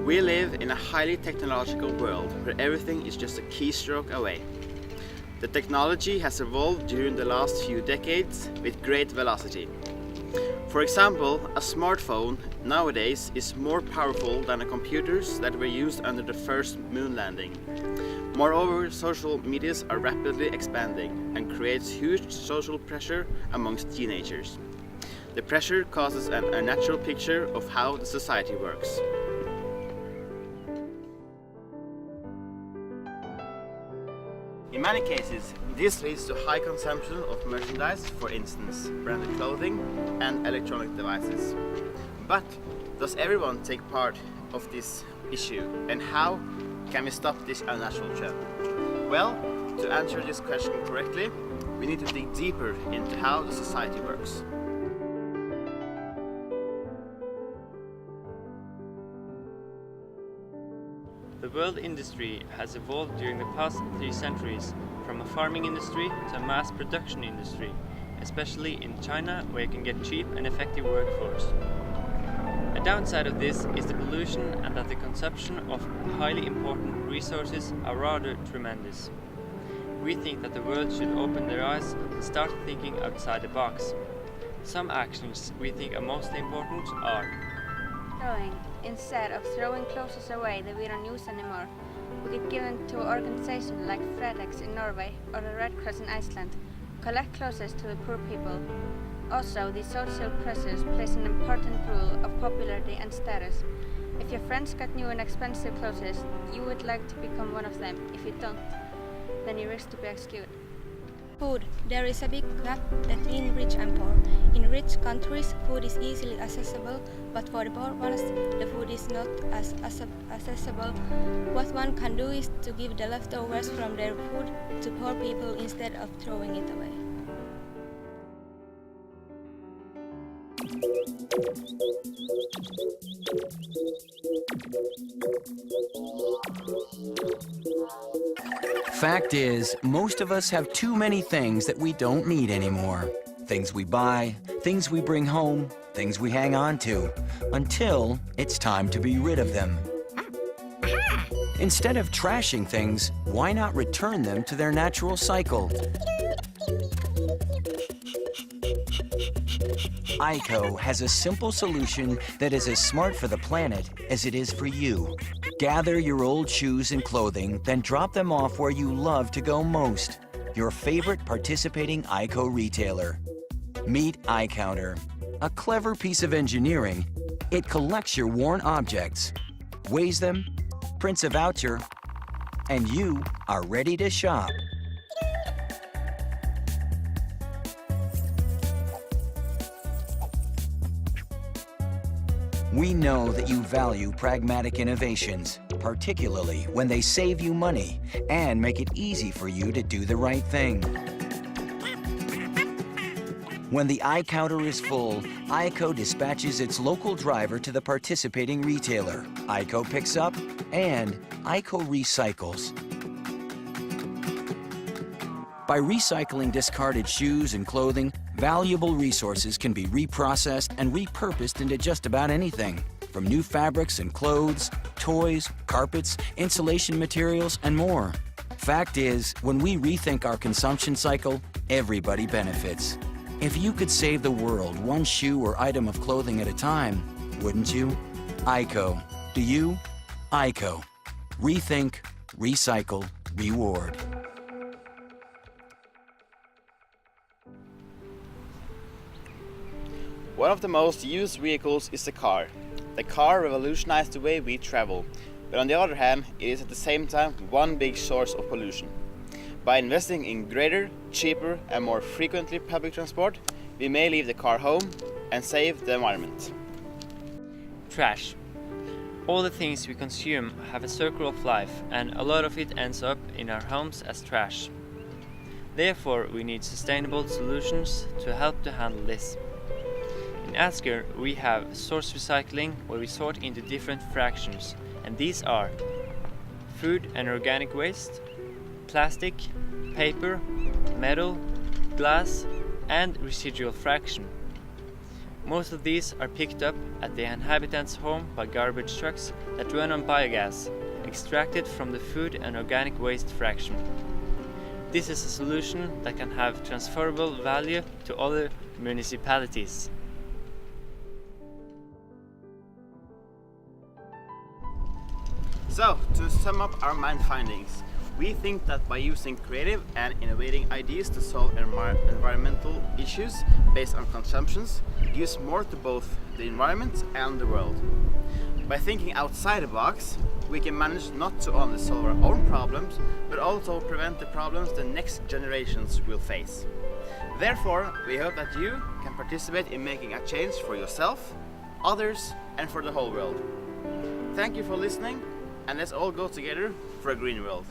We live in a highly technological world where everything is just a keystroke away. The technology has evolved during the last few decades with great velocity. For example, a smartphone nowadays is more powerful than the computers that were used under the first moon landing. Moreover, social medias are rapidly expanding and creates huge social pressure amongst teenagers. The pressure causes an unnatural picture of how the society works. In many cases, this leads to high consumption of merchandise, for instance, branded clothing and electronic devices. But does everyone take part of this issue, and how can we stop this unnatural trend? Well, to answer this question correctly, we need to dig deeper into how the society works. The world industry has evolved during the past 3 centuries from a farming industry to a mass production industry, especially in China, where you can get cheap and effective workforce. A downside of this is the pollution and that the consumption of highly important resources are rather tremendous. We think that the world should open their eyes and start thinking outside the box. Some actions we think are most important are throwing. Instead of throwing clothes away that we don't use anymore, we could give them to an organization like FedEx in Norway or the Red Cross in Iceland. Collect clothes to the poor people. Also, the social pressures plays an important role of popularity and status. If your friends got new and expensive clothes, you would like to become one of them. If you don't, then you risk to be excluded. Food. There is a big gap between rich and poor. In rich countries, food is easily accessible, but for the poor ones, the food is not as accessible. What one can do is to give the leftovers from their food to poor people instead of throwing it away. Fact is, most of us have too many things that we don't need anymore. Things we buy, things we bring home, things we hang on to, until it's time to be rid of them. Instead of trashing things, why not return them to their natural cycle? ICO has a simple solution that is as smart for the planet as it is for you. Gather your old shoes and clothing, then drop them off where you love to go most. Your favorite participating ICO retailer. Meet iCounter. A clever piece of engineering. It collects your worn objects, weighs them, prints a voucher, and you are ready to shop. We know that you value pragmatic innovations, particularly when they save you money and make it easy for you to do the right thing. When the iCounter is full, ICO dispatches its local driver to the participating retailer. ICO picks up and ICO recycles. By recycling discarded shoes and clothing, valuable resources can be reprocessed and repurposed into just about anything, from new fabrics and clothes, toys, carpets, insulation materials, and more. Fact is, when we rethink our consumption cycle, everybody benefits. If you could save the world one shoe or item of clothing at a time, wouldn't you? ICO. Do you? ICO. Rethink, recycle, reward. One of the most used vehicles is the car. The car revolutionized the way we travel, but on the other hand, it is at the same time one big source of pollution. By investing in greater, cheaper and more frequently public transport, we may leave the car home and save the environment. trash. All the things we consume have a circle of life, and a lot of it ends up in our homes as trash. Therefore, we need sustainable solutions to help to handle this. In Asker, we have source recycling, where we sort into different fractions, and these are food and organic waste, plastic, paper, metal, glass, and residual fraction. Most of these are picked up at the inhabitants' home by garbage trucks that run on biogas, extracted from the food and organic waste fraction. This is a solution that can have transferable value to other municipalities. So, to sum up our main findings, we think that by using creative and innovating ideas to solve environmental issues based on consumptions gives more to both the environment and the world. By thinking outside the box, we can manage not to only solve our own problems, but also prevent the problems the next generations will face. Therefore, we hope that you can participate in making a change for yourself, others, and for the whole world. Thank you for listening, and let's all go together for a green world.